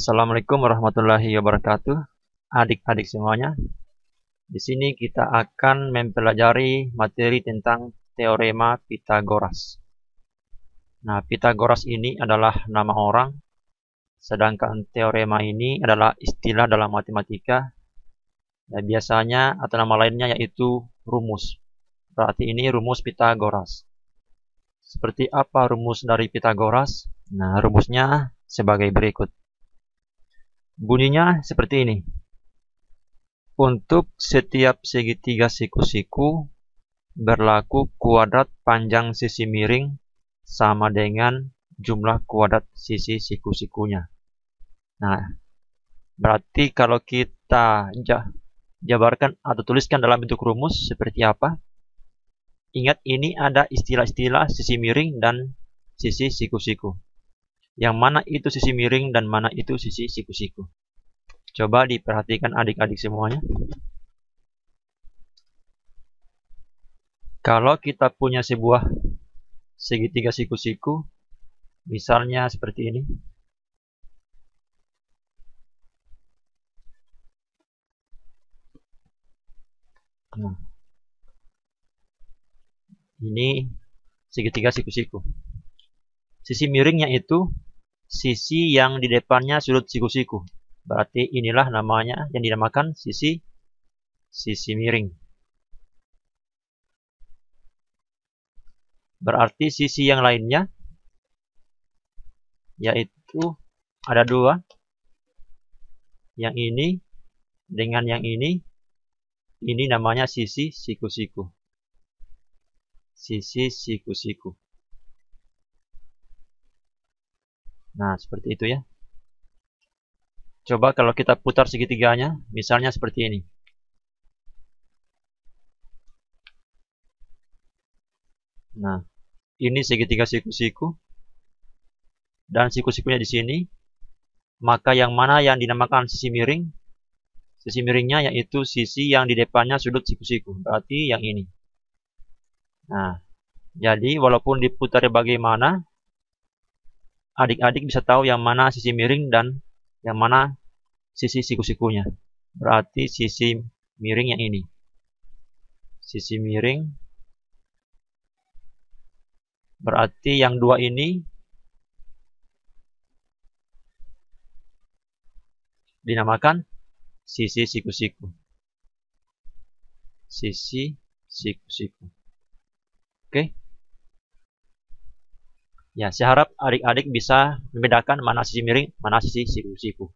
Assalamualaikum warahmatullahi wabarakatuh. Adik-adik semuanya, di sini kita akan mempelajari materi tentang teorema Pythagoras. Nah, Pythagoras ini adalah nama orang, sedangkan teorema ini adalah istilah dalam matematika. Dan biasanya atau nama lainnya yaitu rumus. Berarti ini rumus Pythagoras. Seperti apa rumus dari Pythagoras? Nah, rumusnya sebagai berikut. Bunyinya seperti ini. Untuk setiap segitiga siku-siku berlaku kuadrat panjang sisi miring sama dengan jumlah kuadrat sisi siku-sikunya. Nah, berarti kalau kita jabarkan atau tuliskan dalam bentuk rumus seperti apa? Ingat, ini ada istilah-istilah sisi miring dan sisi siku-siku. Yang mana itu sisi miring dan mana itu sisi siku-siku. Coba diperhatikan adik-adik semuanya. Kalau kita punya sebuah segitiga siku-siku, misalnya seperti ini. Nah, ini segitiga siku-siku. Sisi miringnya itu sisi yang di depannya sudut siku-siku. Berarti inilah namanya yang dinamakan sisi miring. Berarti sisi yang lainnya yaitu ada dua. Yang ini dengan yang ini namanya sisi siku-siku. Sisi siku-siku. Nah, seperti itu ya. Coba kalau kita putar segitiganya, misalnya seperti ini. Nah, ini segitiga siku-siku. Dan siku-sikunya di sini. Maka yang mana yang dinamakan sisi miring? Sisi miringnya yaitu sisi yang di depannya sudut siku-siku. Berarti yang ini. Nah, jadi walaupun diputar bagaimana, adik-adik bisa tahu yang mana sisi miring dan yang mana sisi siku-sikunya. Berarti sisi miring yang ini. Sisi miring. Berarti yang dua ini dinamakan sisi siku-siku. Sisi siku-siku. Oke. Ya, saya harap adik-adik bisa membedakan mana sisi miring, mana sisi siku-siku.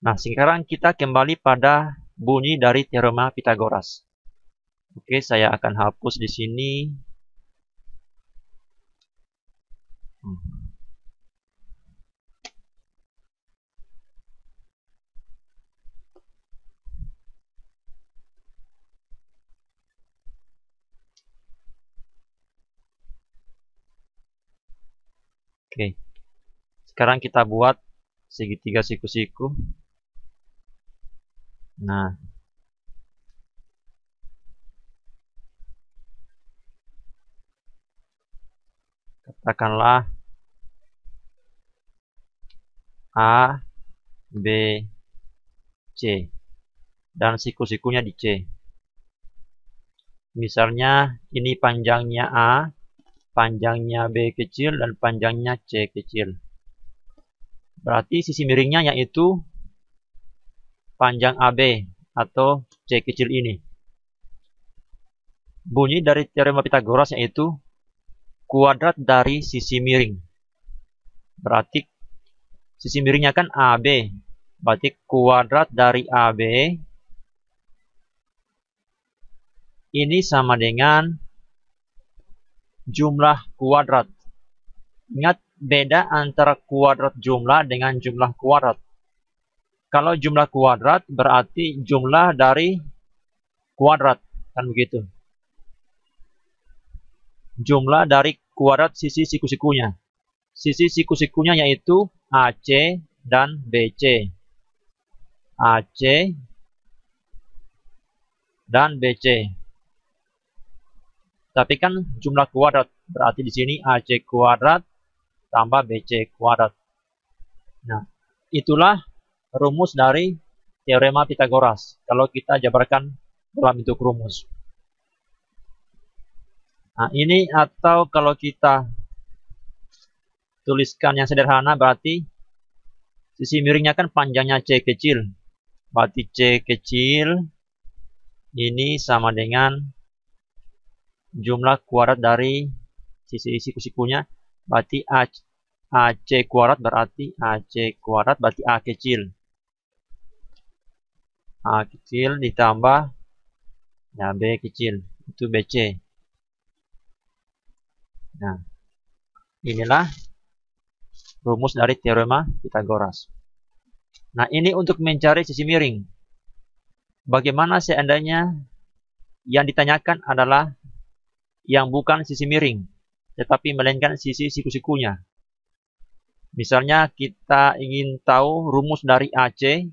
Nah, sekarang kita kembali pada bunyi dari teorema Pythagoras. Oke, saya akan hapus di sini. Oke, sekarang kita buat segitiga siku-siku. Nah, katakanlah A, B, C. Dan siku-sikunya di C. Misalnya ini panjangnya A, panjangnya B kecil, dan panjangnya C kecil. Berarti sisi miringnya yaitu panjang AB atau C kecil ini. Bunyi dari teorema Pythagoras yaitu kuadrat dari sisi miring. Berarti sisi miringnya kan AB. Berarti kuadrat dari AB ini sama dengan jumlah kuadrat. Ingat, beda antara kuadrat jumlah dengan jumlah kuadrat. Kalau jumlah kuadrat berarti jumlah dari kuadrat. Kan begitu. Jumlah dari kuadrat sisi siku-sikunya. Sisi siku-sikunya yaitu AC dan BC. AC dan BC. Tapi kan jumlah kuadrat. Berarti di sini AC kuadrat tambah BC kuadrat. Nah, itulah rumus dari teorema Pitagoras kalau kita jabarkan dalam bentuk rumus. Nah, ini atau kalau kita tuliskan yang sederhana berarti sisi miringnya kan panjangnya C kecil. Berarti C kecil ini sama dengan jumlah kuadrat dari sisi siku-sikunya. Berarti AC kuadrat berarti A kecil. A kecil ditambah ya B kecil. Itu BC. Nah, inilah rumus dari teorema Pitagoras. Nah, ini untuk mencari sisi miring. Bagaimana seandainya yang ditanyakan adalah yang bukan sisi miring, tetapi melainkan sisi siku-sikunya. Misalnya kita ingin tahu rumus dari AC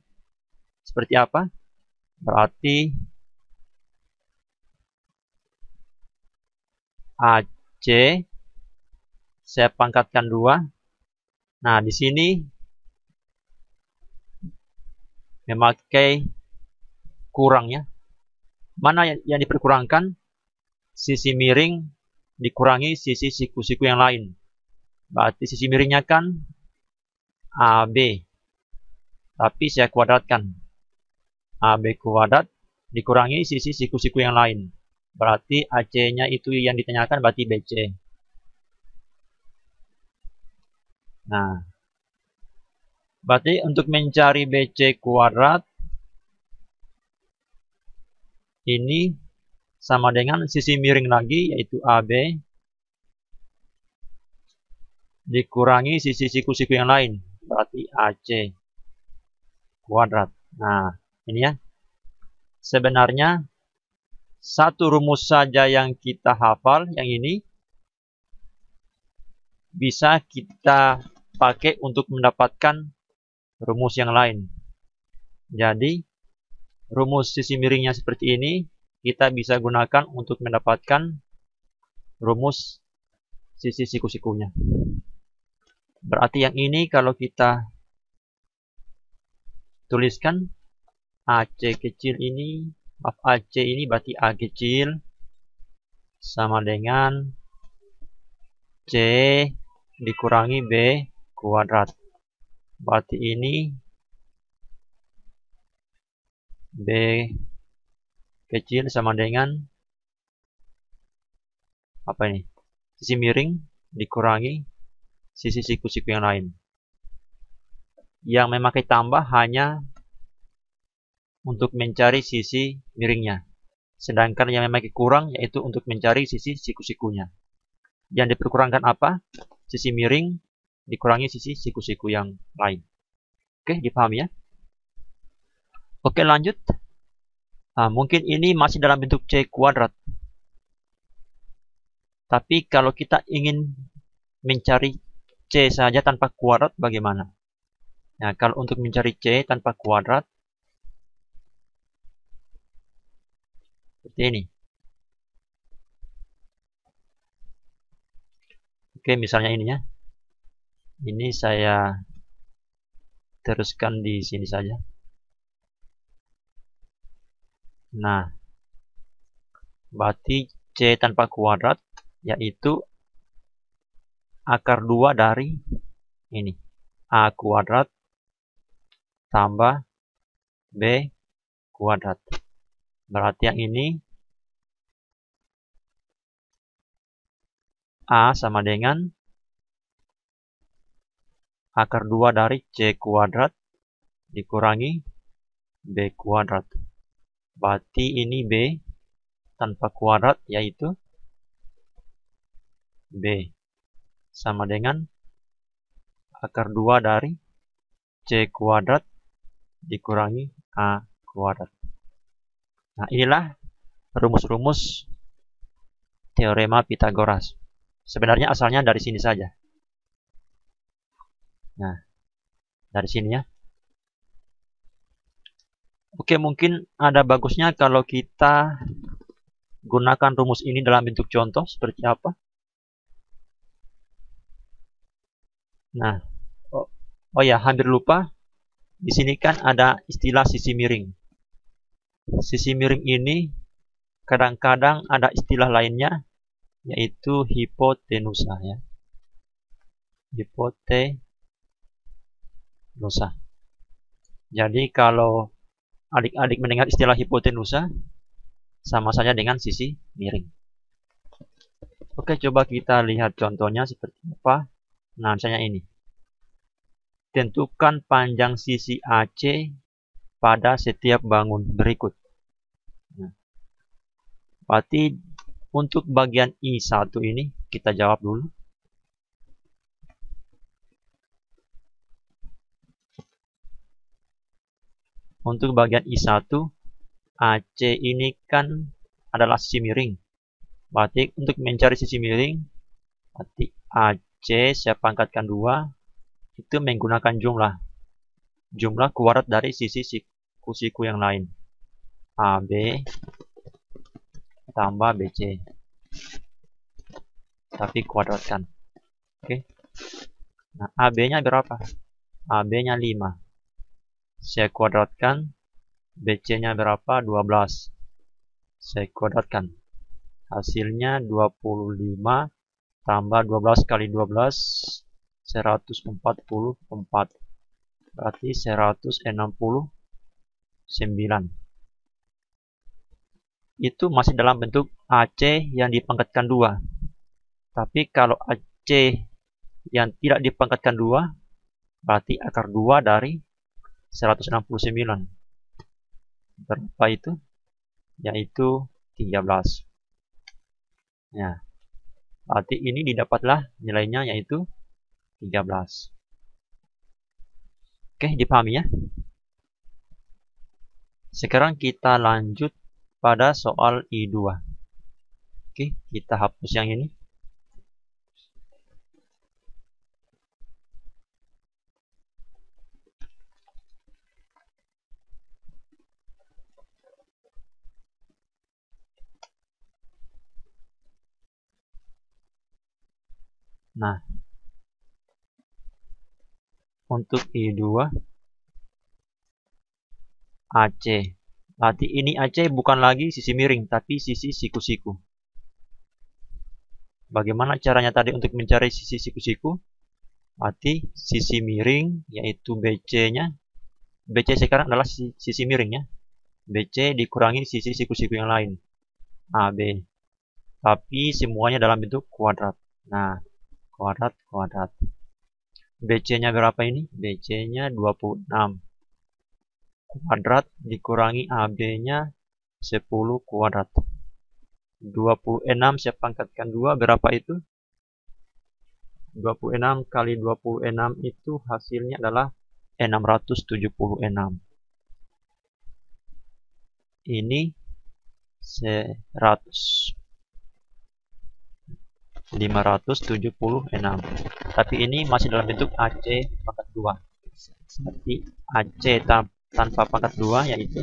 seperti apa. Berarti AC saya pangkatkan 2. Nah, di sini memakai kurangnya. Mana yang diperkurangkan? Sisi miring dikurangi sisi siku-siku yang lain. Berarti sisi miringnya kan AB. Tapi saya kuadratkan. AB kuadrat dikurangi sisi siku-siku yang lain. Berarti AC-nya itu yang ditanyakan berarti BC. Nah, berarti untuk mencari BC kuadrat ini sama dengan sisi miring lagi yaitu AB dikurangi sisi siku-siku yang lain. Berarti AC kuadrat. Nah, ini ya. Sebenarnya satu rumus saja yang kita hafal, yang ini bisa kita pakai untuk mendapatkan rumus yang lain. Jadi, rumus sisi miringnya seperti ini kita bisa gunakan untuk mendapatkan rumus sisi siku-sikunya. Berarti yang ini kalau kita tuliskan AC kecil ini, AC ini berarti A kecil sama dengan C dikurangi B kuadrat. Berarti ini B kecil sama dengan apa ini? Sisi miring dikurangi sisi siku-siku yang lain. Yang memakai tambah hanya untuk mencari sisi miringnya. Sedangkan yang memakai kurang yaitu untuk mencari sisi siku-sikunya. Yang diperkurangkan apa? Sisi miring dikurangi sisi siku-siku yang lain. Oke, dipahami ya? Oke, lanjut. Nah, mungkin ini masih dalam bentuk C kuadrat. Tapi kalau kita ingin mencari C saja tanpa kuadrat bagaimana? Nah, kalau untuk mencari C tanpa kuadrat seperti ini. Oke, misalnya ini ya. Ini saya teruskan di sini saja. Nah, berarti C tanpa kuadrat yaitu akar 2 dari ini. A kuadrat tambah B kuadrat. Berarti yang ini A sama dengan akar 2 dari C kuadrat dikurangi B kuadrat. Berarti ini B tanpa kuadrat yaitu B sama dengan akar 2 dari C kuadrat dikurangi A kuadrat. Nah, inilah rumus-rumus teorema Pitagoras. Sebenarnya asalnya dari sini saja. Nah, dari sini ya. Oke, mungkin ada bagusnya kalau kita gunakan rumus ini dalam bentuk contoh seperti apa. Nah, oh ya, hampir lupa. Di sini kan ada istilah sisi miring. Sisi miring ini kadang-kadang ada istilah lainnya, yaitu hipotenusa ya. Hipotenusa. Jadi kalau adik-adik mendengar istilah hipotenusa, sama saja dengan sisi miring. Oke, coba kita lihat contohnya seperti apa. Nah, misalnya ini. Tentukan panjang sisi AC pada setiap bangun berikut. Nah, berarti untuk bagian I1 ini kita jawab dulu. Untuk bagian I1, AC ini kan adalah sisi miring. Berarti untuk mencari sisi miring, berarti AC saya pangkatkan 2, itu menggunakan jumlah kuadrat dari sisi siku-siku yang lain. AB tambah BC. Tapi kuadratkan. Oke. Nah, AB-nya berapa? AB-nya 5. Saya kuadratkan. BC-nya berapa? 12. Saya kuadratkan. Hasilnya 25 tambah 12 kali 12, 144. Berarti 169. Itu masih dalam bentuk AC yang dipangkatkan 2. Tapi kalau AC yang tidak dipangkatkan 2, berarti akar 2 dari 169. Berapa itu? Yaitu 13. Ya. Berarti ini didapatlah nilainya yaitu 13. Oke, dipahami ya? Sekarang kita lanjut pada soal I2. Oke, kita hapus yang ini. Nah, untuk I2 AC. Berarti ini AC bukan lagi sisi miring, tapi sisi siku-siku. Bagaimana caranya tadi untuk mencari sisi siku-siku? Berarti sisi miring, yaitu BC-nya. BC sekarang adalah sisi miring ya. BC dikurangi sisi siku-siku yang lain. AB. Tapi semuanya dalam bentuk kuadrat. Nah, kuadrat. BC-nya berapa ini? BC-nya 26. Kuadrat dikurangi AB-nya 10 kuadrat. 26 saya pangkatkan 2, berapa itu? 26 kali 26 itu hasilnya adalah 676. Ini 100. 576. Tapi ini masih dalam bentuk AC pangkat 2. Seperti AC tanpa pangkat 2 yaitu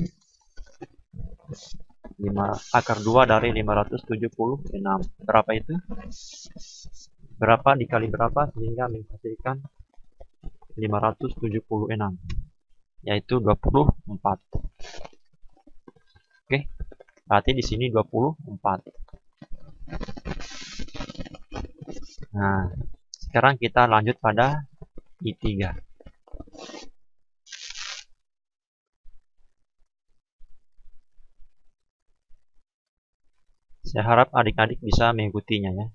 5 akar 2 dari 576. Berapa itu? Berapa dikali berapa sehingga menghasilkan 576, yaitu 24. Oke. Berarti di sini 24. Nah, sekarang kita lanjut pada I3. Saya harap adik-adik bisa mengikutinya ya.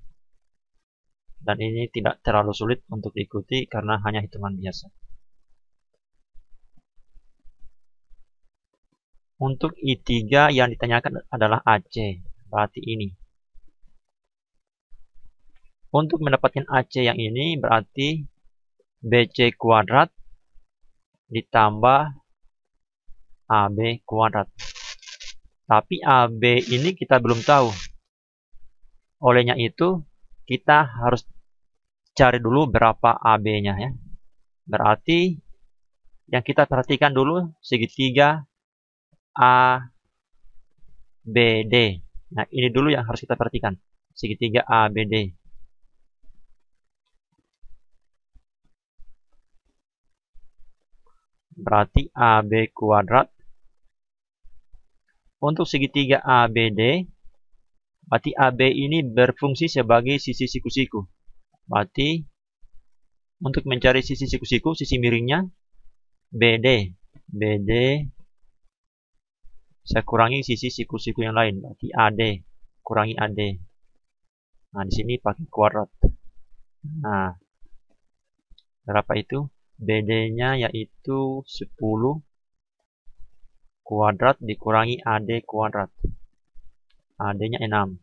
Dan ini tidak terlalu sulit untuk diikuti karena hanya hitungan biasa. Untuk I3 yang ditanyakan adalah AC, berarti ini. Untuk mendapatkan AC yang ini berarti BC kuadrat ditambah AB kuadrat. Tapi AB ini kita belum tahu. Olehnya itu kita harus cari dulu berapa AB-nya ya. Berarti yang kita perhatikan dulu segitiga ABD. Nah, ini dulu yang harus kita perhatikan. Segitiga ABD. berarti AB kuadrat. Untuk segitiga ABD, berarti AB ini berfungsi sebagai sisi siku-siku. Berarti untuk mencari sisi siku-siku, sisi miringnya BD saya kurangi sisi siku-siku yang lain, berarti AD kurangi AD. Nah, di sini pakai kuadrat. Nah, berapa itu? BD-nya yaitu 10 kuadrat dikurangi AD kuadrat. AD-nya 6.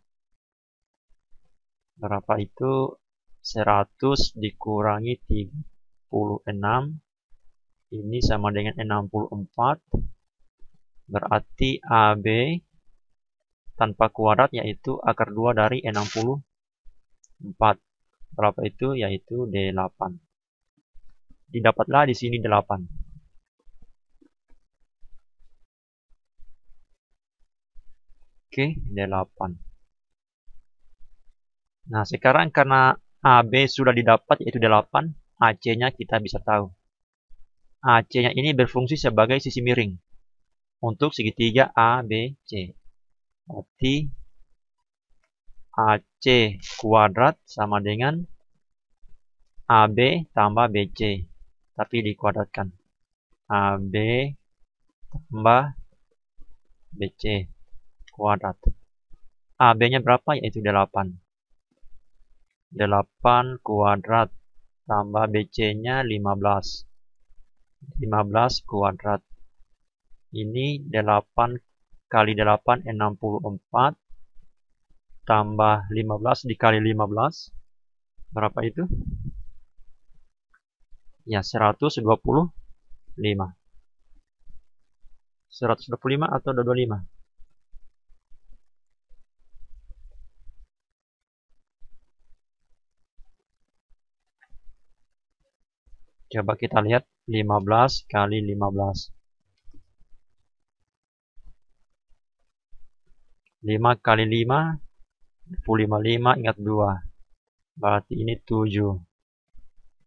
Berapa itu? 100 dikurangi 36. Ini sama dengan 64. Berarti AB tanpa kuadrat yaitu akar 2 dari 64. Berapa itu? Yaitu D8. Didapatlah di sini 8. Oke, D8. Nah, sekarang karena AB sudah didapat yaitu D8, AC-nya kita bisa tahu. AC-nya ini berfungsi sebagai sisi miring untuk segitiga ABC. Berarti AC kuadrat sama dengan AB tambah BC. Tapi dikuadratkan. AB tambah BC kuadrat. AB-nya berapa? Yaitu 8. 8 kuadrat tambah BC-nya 15. 15 kuadrat. Ini 8 kali 8 64 tambah 15 dikali 15. Berapa itu? Ya, 125. 125 atau 225? Coba kita lihat 15 kali 15. 5 kali 5, 25, ingat 2. Berarti ini 7.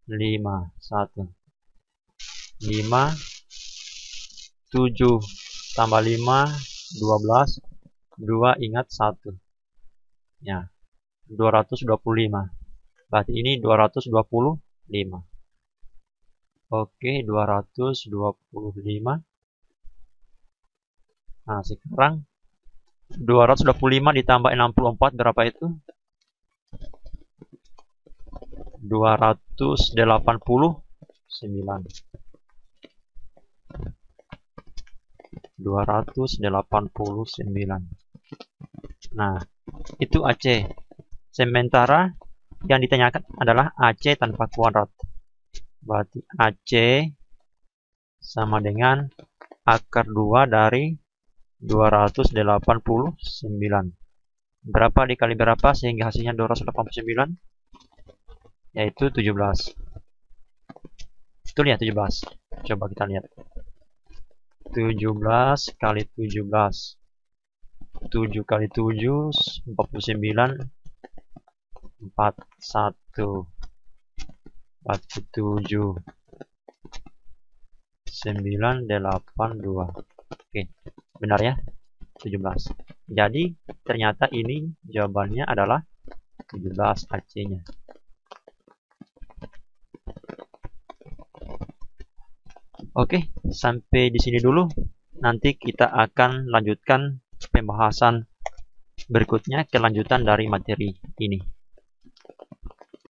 5, 1. 5, 7 tambah 5, 12. 2 ingat 1. Ya, 225. Berarti ini 225. Oke, 225. Nah, sekarang 225 ditambah 64 berapa itu? 289. 289. Nah, itu AC. Sementara yang ditanyakan adalah AC tanpa kuadrat. Berarti AC sama dengan akar 2 dari 289. Berapa dikali berapa sehingga hasilnya 289? Yaitu 17. Betul ya, 17. Coba kita lihat. 17 kali 17. 7 kali 7, 49. 41. 47. 982. Oke, benar ya? 17. Jadi ternyata ini jawabannya adalah 17 AC-nya. Oke, sampai di sini dulu. Nanti kita akan lanjutkan pembahasan berikutnya, kelanjutan dari materi ini.